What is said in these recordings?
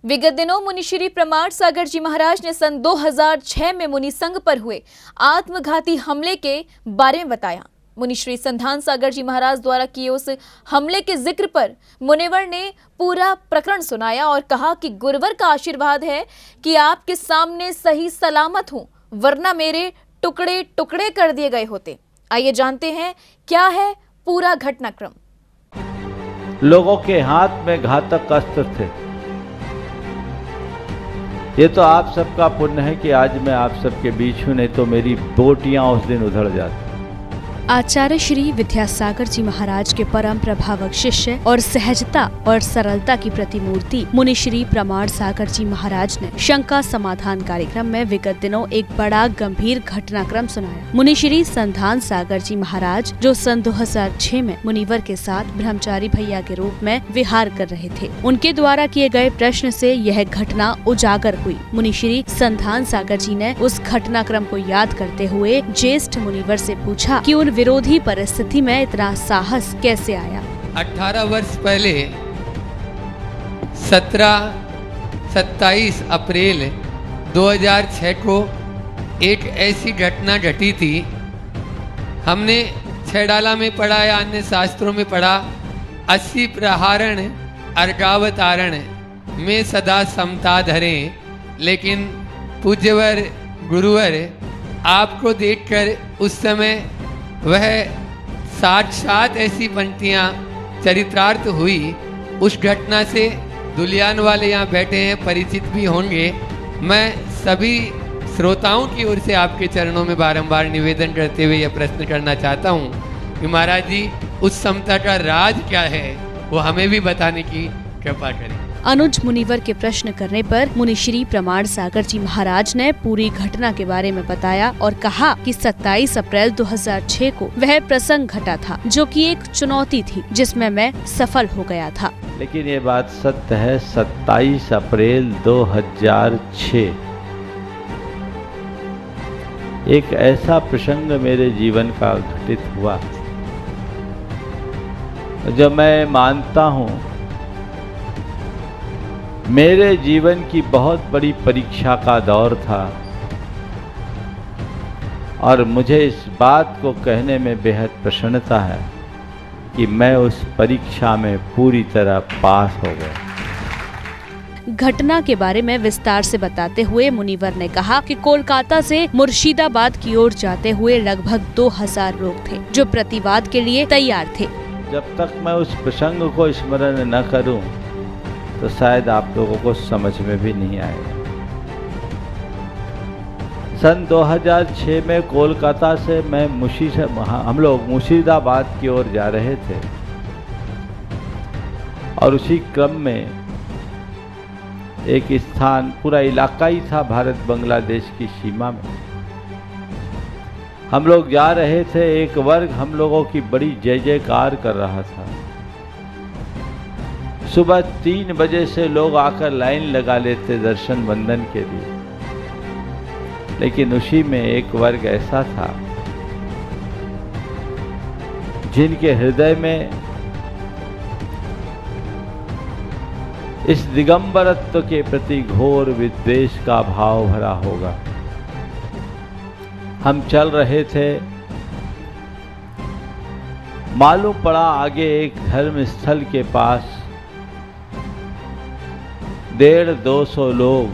विगत दिनों मुनि श्री प्रमाण सागर जी महाराज ने सन 2006 में मुनि संघ पर हुए आत्मघाती हमले के बारे में बताया। मुनि श्री संधान सागर जी महाराज द्वारा किए उस हमले के जिक्र पर मुनिवर ने पूरा प्रकरण सुनाया और कहा कि गुरुवर का आशीर्वाद है कि आपके सामने सही सलामत हूं, वरना मेरे टुकड़े टुकड़े कर दिए गए होते। आइए जानते हैं क्या है पूरा घटनाक्रम। लोगों के हाथ में घातक अस्त्र थे। ये तो आप सबका पुण्य है कि आज मैं आप सबके बीच हूं, नहीं तो मेरी बोटियां उस दिन उधड़ जाती। आचार्य श्री विद्यासागर जी महाराज के परम प्रभावक शिष्य और सहजता और सरलता की प्रतिमूर्ति मुनि श्री प्रमाण सागर जी महाराज ने शंका समाधान कार्यक्रम में विगत दिनों एक बड़ा गंभीर घटनाक्रम सुनाया। मुनि श्री संधान सागर जी महाराज, जो सन 2006 में मुनिवर के साथ ब्रह्मचारी भैया के रूप में विहार कर रहे थे, उनके द्वारा किए गए प्रश्न से यह घटना उजागर हुई। मुनि श्री संधान सागर जी ने उस घटनाक्रम को याद करते हुए ज्येष्ठ मुनिवर से पूछा कि उन विरोधी परिस्थिति में इतना साहस कैसे आया। 18 वर्ष पहले 27 अप्रैल 2006 को एक ऐसी घटना घटी थी। हमने छेडाला में पढ़ा या अन्य शास्त्रों में पढ़ा, 80 प्रहारण अर्गावतारण में सदा समता धरें। लेकिन पूज्यवर गुरुवर आपको देखकर उस समय वह साक्षात ऐसी पंक्तियाँ चरितार्थ हुई। उस घटना से दुलियान वाले यहाँ बैठे हैं, परिचित भी होंगे। मैं सभी श्रोताओं की ओर से आपके चरणों में बारंबार निवेदन करते हुए यह प्रश्न करना चाहता हूँ कि महाराज जी, उस समता का राज क्या है, वो हमें भी बताने की कृपा करें। अनुज मुनिवर के प्रश्न करने पर मुनि श्री प्रमाण सागर जी महाराज ने पूरी घटना के बारे में बताया और कहा कि 27 अप्रैल 2006 को वह प्रसंग घटा था, जो कि एक चुनौती थी जिसमें मैं सफल हो गया था। लेकिन ये बात सत्य है, 27 अप्रैल 2006 एक ऐसा प्रसंग मेरे जीवन का घटित हुआ जो मैं मानता हूँ मेरे जीवन की बहुत बड़ी परीक्षा का दौर था, और मुझे इस बात को कहने में बेहद प्रसन्नता है कि मैं उस परीक्षा में पूरी तरह पास हो गया। घटना के बारे में विस्तार से बताते हुए मुनिवर ने कहा कि कोलकाता से मुर्शिदाबाद की ओर जाते हुए लगभग 2000 लोग थे जो प्रतिवाद के लिए तैयार थे। जब तक मैं उस प्रसंग को स्मरण न करूं तो शायद आप लोगों को समझ में भी नहीं आएगा। सन 2006 में कोलकाता से मैं हम लोग मुर्शिदाबाद की ओर जा रहे थे, और उसी क्रम में एक स्थान, पूरा इलाका ही था भारत बांग्लादेश की सीमा में, हम लोग जा रहे थे। एक वर्ग हम लोगों की बड़ी जय जयकार कर रहा था। सुबह 3 बजे से लोग आकर लाइन लगा लेते दर्शन वंदन के लिए, लेकिन उसी में एक वर्ग ऐसा था जिनके हृदय में इस दिगंबरत्व के प्रति घोर विद्वेष का भाव भरा होगा। हम चल रहे थे, मालूम पड़ा आगे एक धर्म स्थल के पास 150-200 लोग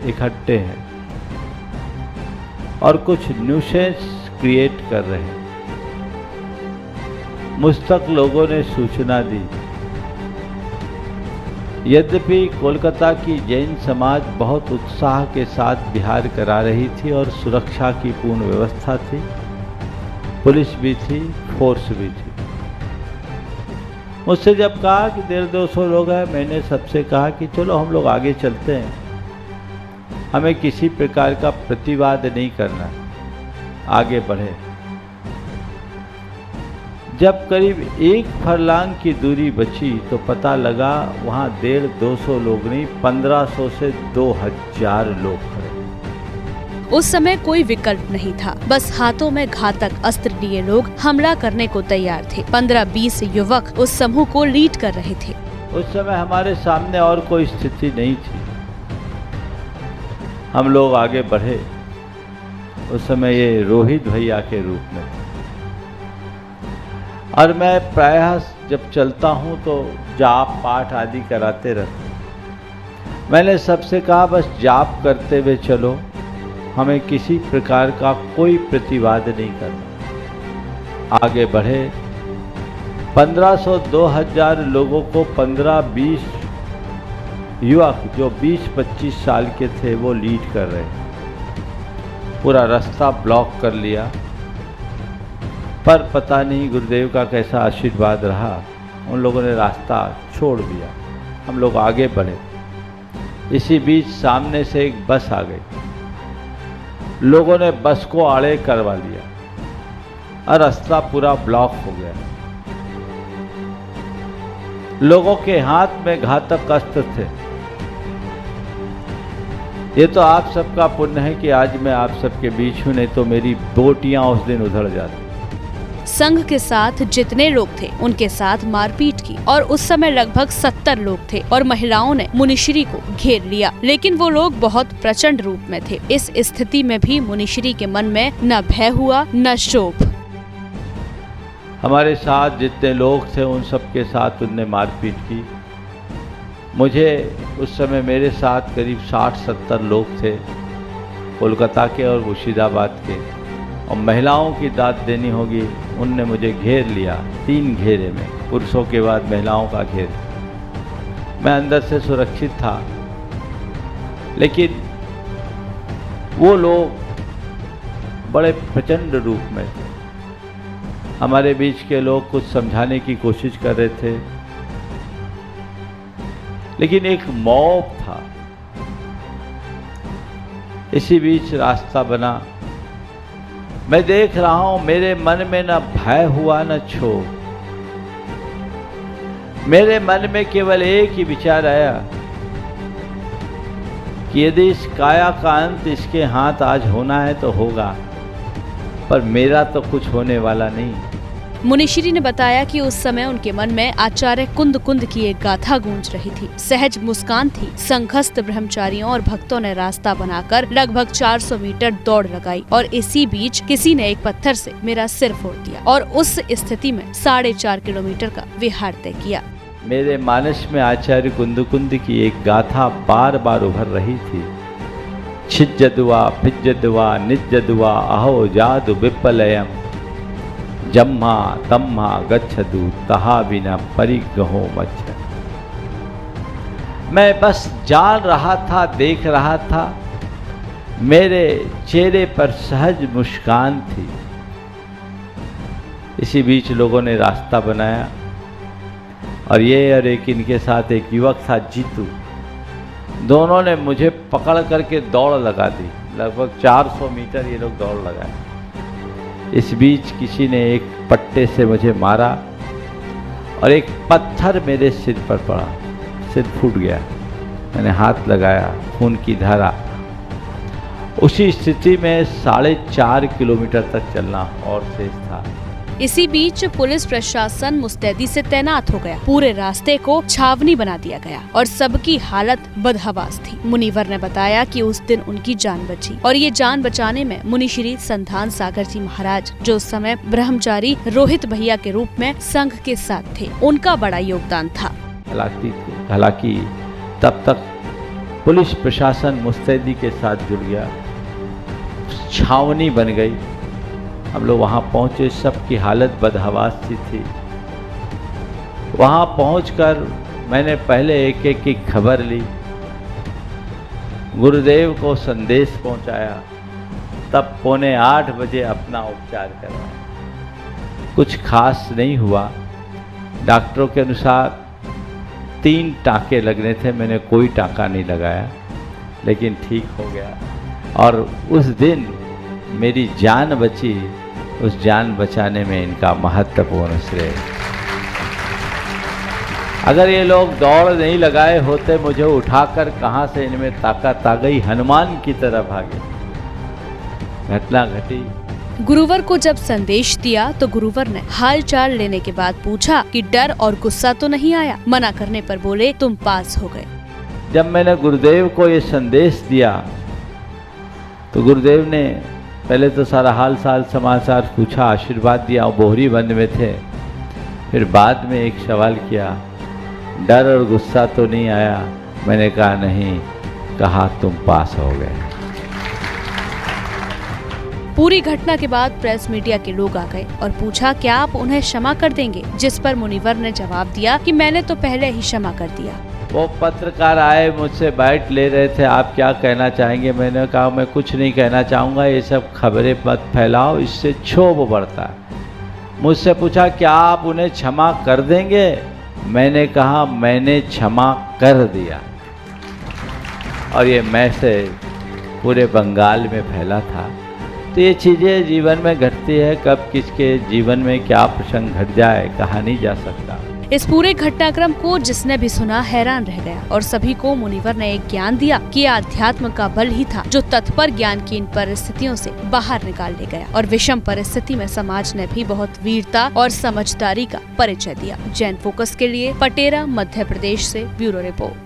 इकट्ठे हैं और कुछ न्यूसेंस क्रिएट कर रहे हैं। मुझ तक लोगों ने सूचना दी। यद्यपि कोलकाता की जैन समाज बहुत उत्साह के साथ विहार करा रही थी और सुरक्षा की पूर्ण व्यवस्था थी, पुलिस भी थी, फोर्स भी थी। मुझसे जब कहा कि 150-200 लोग हैं, मैंने सबसे कहा कि चलो हम लोग आगे चलते हैं, हमें किसी प्रकार का प्रतिवाद नहीं करना, आगे बढ़े। जब करीब 1 फरलांग की दूरी बची तो पता लगा वहाँ 150-200 लोग नहीं, 1500 से 2000 लोग खड़े। उस समय कोई विकल्प नहीं था, बस हाथों में घातक अस्त्र लिए लोग हमला करने को तैयार थे। 15-20 युवक उस समूह को लीड कर रहे थे। उस समय हमारे सामने और कोई स्थिति नहीं थी। हम लोग आगे बढ़े। उस समय ये रोहित भैया के रूप में, और मैं प्रायः जब चलता हूँ तो जाप पाठ आदि कराते रहते। मैंने सबसे कहा बस जाप करते हुए चलो, हमें किसी प्रकार का कोई प्रतिवाद नहीं करना। आगे बढ़े। 1500-2000 लोगों को 15-20 युवक जो 20-25 साल के थे वो लीड कर रहे। पूरा रास्ता ब्लॉक कर लिया, पर पता नहीं गुरुदेव का कैसा आशीर्वाद रहा, उन लोगों ने रास्ता छोड़ दिया। हम लोग आगे बढ़े। इसी बीच सामने से एक बस आ गई। लोगों ने बस को आड़े करवा लिया और रास्ता पूरा ब्लॉक हो गया। लोगों के हाथ में घातक अस्त्र थे। ये तो आप सबका पुण्य है कि आज मैं आप सबके बीच हूं, नहीं तो मेरी बोटियां उस दिन उधड़ जाती। संघ के साथ जितने लोग थे उनके साथ मारपीट की और उस समय लगभग 70 लोग थे और महिलाओं ने मुनिश्री को घेर लिया, लेकिन वो लोग बहुत प्रचंड रूप में थे। इस स्थिति में भी मुनिश्री के मन में न भय हुआ न शोभ। हमारे साथ जितने लोग थे उन सब के साथ उनने मारपीट की। मुझे उस समय मेरे साथ करीब 60-70 लोग थे, कोलकाता के और मुर्शिदाबाद के, और महिलाओं की दाद देनी होगी। उनने मुझे घेर लिया 3 घेरे में, पुरुषों के बाद महिलाओं का घेर। मैं अंदर से सुरक्षित था, लेकिन वो लोग बड़े प्रचंड रूप में थे। हमारे बीच के लोग कुछ समझाने की कोशिश कर रहे थे, लेकिन एक मॉब था। इसी बीच रास्ता बना। मैं देख रहा हूं मेरे मन में न भय हुआ न क्षोभ। मेरे मन में केवल एक ही विचार आया कि यदि इस काया का अंत इसके हाथ आज होना है तो होगा, पर मेरा तो कुछ होने वाला नहीं। मुनिश्री ने बताया कि उस समय उनके मन में आचार्य कुंद कुंद की एक गाथा गूंज रही थी। सहज मुस्कान थी। संघस्थ ब्रह्मचारियों और भक्तों ने रास्ता बनाकर लगभग 400 मीटर दौड़ लगाई और इसी बीच किसी ने एक पत्थर से मेरा सिर फोड़ दिया और उस स्थिति में 4.5 किलोमीटर का विहार तय किया। मेरे मानस में आचार्य कुंद की एक गाथा बार बार उभर रही थी। छिज्जदुआ फिज्जदुआ निज्जदुआ अहो जादु विप्पलयम जम्मा तम्मा गच्छदु तहा बिना परिगहो मच्छ। मैं बस जान रहा था, देख रहा था, मेरे चेहरे पर सहज मुस्कान थी। इसी बीच लोगों ने रास्ता बनाया और एक इनके साथ एक युवक था जीतू। दोनों ने मुझे पकड़ करके दौड़ लगा दी। लगभग 400 मीटर ये लोग दौड़ लगाए। इस बीच किसी ने एक पट्टे से मुझे मारा और एक पत्थर मेरे सिर पर पड़ा। सिर फूट गया। मैंने हाथ लगाया, खून की धारा। उसी स्थिति में 4.5 किलोमीटर तक चलना और शेष था। इसी बीच पुलिस प्रशासन मुस्तैदी से तैनात हो गया। पूरे रास्ते को छावनी बना दिया गया और सबकी हालत बदहवास थी। मुनिवर ने बताया कि उस दिन उनकी जान बची और ये जान बचाने में मुनिश्री संधान सागर जी महाराज, जो उस समय ब्रह्मचारी रोहित भैया के रूप में संघ के साथ थे, उनका बड़ा योगदान था। हालांकि तब तक पुलिस प्रशासन मुस्तैदी के साथ जुड़ गया। छावनी बन गई। हम लोग वहाँ पहुँचे। सबकी हालत बदहवास सी थी। वहाँ पहुँचकर मैंने पहले एक की खबर ली, गुरुदेव को संदेश पहुँचाया, तब 7:45 बजे अपना उपचार करवाया। कुछ खास नहीं हुआ। डॉक्टरों के अनुसार 3 टाँके लगने थे। मैंने कोई टाँका नहीं लगाया, लेकिन ठीक हो गया। और उस दिन मेरी जान बची। उस जान बचाने में इनका महत्वपूर्ण श्रेय। अगर ये लोग दौड़ नहीं लगाए होते, मुझे उठाकर कहाँ से इनमें ताकत आ गई, हनुमान की तरह भागे। घटना घटी। गुरुवर को जब संदेश दिया तो गुरुवर ने हाल चाल लेने के बाद पूछा कि डर और गुस्सा तो नहीं आया। मना करने पर बोले तुम पास हो गए। जब मैंने गुरुदेव को ये संदेश दिया तो गुरुदेव ने पहले तो सारा हाल साल समाचार पूछा, आशीर्वाद दिया, बोहरी बंद में थे। फिर बाद में एक सवाल किया, डर और गुस्सा तो नहीं आया? मैंने कहा नहीं, कहा तुम पास हो गए। पूरी घटना के बाद प्रेस मीडिया के लोग आ गए और पूछा क्या आप उन्हें क्षमा कर देंगे, जिस पर मुनिवर ने जवाब दिया कि मैंने तो पहले ही क्षमा कर दिया। वो पत्रकार आए, मुझसे बाइट ले रहे थे, आप क्या कहना चाहेंगे? मैंने कहा मैं कुछ नहीं कहना चाहूँगा, ये सब खबरें मत फैलाओ, इससे क्षोभ बढ़ता है। मुझसे पूछा क्या आप उन्हें क्षमा कर देंगे? मैंने कहा मैंने क्षमा कर दिया। और ये मैसेज पूरे बंगाल में फैला था। तो ये चीज़ें जीवन में घटती है, कब किसके जीवन में क्या प्रसंग घट जाए कहा नहीं जा सकता। इस पूरे घटनाक्रम को जिसने भी सुना हैरान रह गया और सभी को मुनिवर ने एक ज्ञान दिया कि अध्यात्म का बल ही था जो तत्पर ज्ञान की इन परिस्थितियों से बाहर निकाल ले गया और विषम परिस्थिति में समाज ने भी बहुत वीरता और समझदारी का परिचय दिया। जैन फोकस के लिए पटेरा, मध्य प्रदेश से ब्यूरो रिपोर्ट।